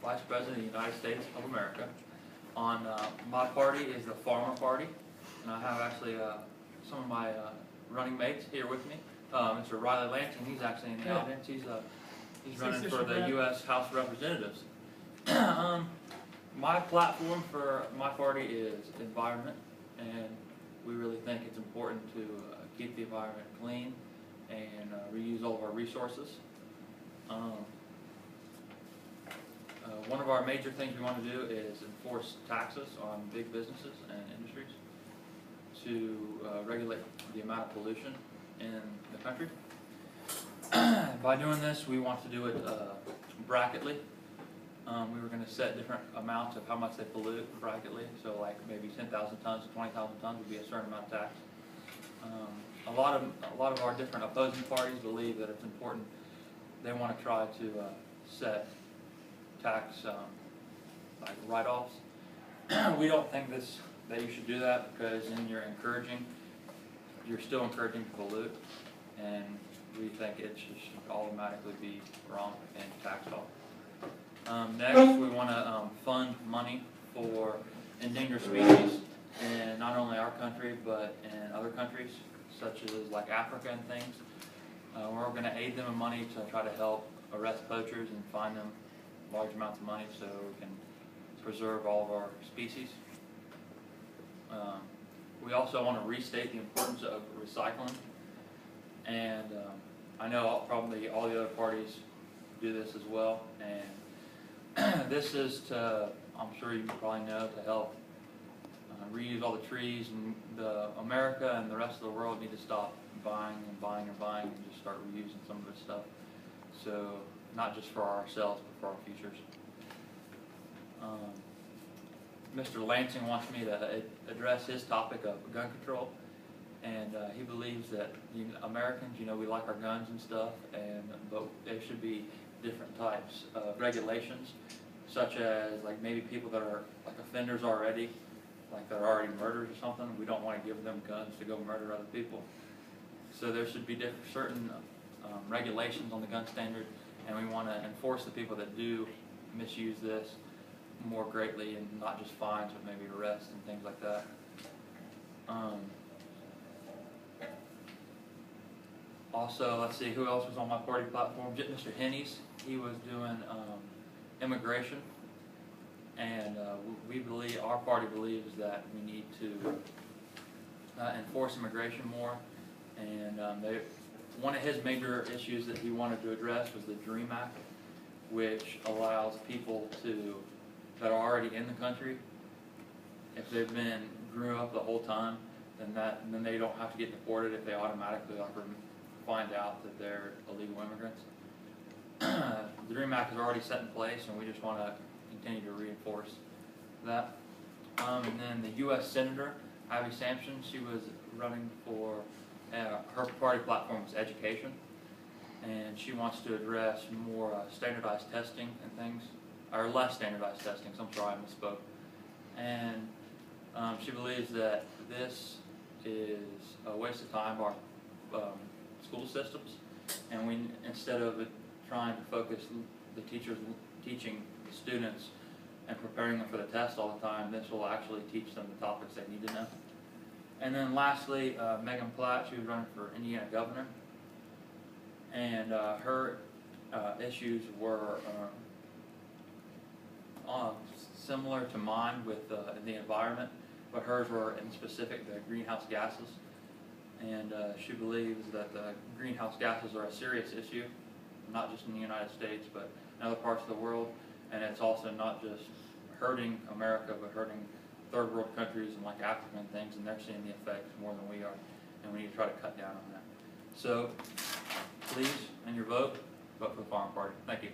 Vice President of the United States of America. On my party is the Farmer Party, and I have actually some of my running mates here with me. Mr. Riley Lansing, he's actually in the audience. He's running for the U.S. House of Representatives. My platform for my party is environment, and we really think it's important to keep the environment clean and reuse all of our resources. One of our major things we want to do is enforce taxes on big businesses and industries to regulate the amount of pollution in the country. By doing this, we want to do it bracketly. We were going to set different amounts of how much they pollute bracketly, so like maybe 10,000 tons to 20,000 tons would be a certain amount of tax. A lot of our different opposing parties believe that it's important. They want to try to set tax like write-offs. We don't think that you should do that, because then you're still encouraging to pollute, and we think it should automatically be wrong and taxed off. Next, we want to fund money for endangered species in not only our country but in other countries, such as like Africa and things. We're going to aid them in money to try to help arrest poachers and find them large amounts of money so we can preserve all of our species. We also want to restate the importance of recycling, and I know probably all the other parties do this as well, and this is to, I'm sure you probably know, to help reuse all the trees, and America and the rest of the world need to stop buying and just start reusing some of this stuff. So not just for ourselves, but for our futures. Mr. Lansing wants me to address his topic of gun control, and he believes that Americans, we like our guns and stuff, but there should be different types of regulations, such as like maybe people that are like offenders already, like they're already murdered or something. We don't want to give them guns to go murder other people. So there should be certain regulations on the gun standard, and we want to enforce the people that do misuse this more greatly, and not just fines, but maybe arrests and things like that. Also, let's see, who else was on my party platform? Mr. Hennies, he was doing immigration, and our party believes that we need to enforce immigration more, and one of his major issues that he wanted to address was the DREAM Act, which allows people that are already in the country, if they've grew up the whole time, then they don't have to get deported if they automatically find out that they're illegal immigrants. The DREAM Act is already set in place, and we just want to continue to reinforce that. And then the U.S. Senator, Abby Sampson, she was running for, her party platform was education, and she wants to address more standardized testing and things, or less standardized testing, so I'm sorry, I misspoke. And she believes that this is a waste of time of our school systems, and instead of trying to focus the teachers teaching the students and preparing them for the test all the time, this will actually teach them the topics they need to know. And then lastly, Megan Platt, she was running for Indiana governor, and her issues were similar to mine with the environment, but hers were in specific the greenhouse gases. And she believes that the greenhouse gases are a serious issue, not just in the United States, but in other parts of the world. And it's also not just hurting America, but hurting third world countries and like Africa and things, and they're seeing the effects more than we are. And we need to try to cut down on that. So please, in your vote for the Farm Party. Thank you.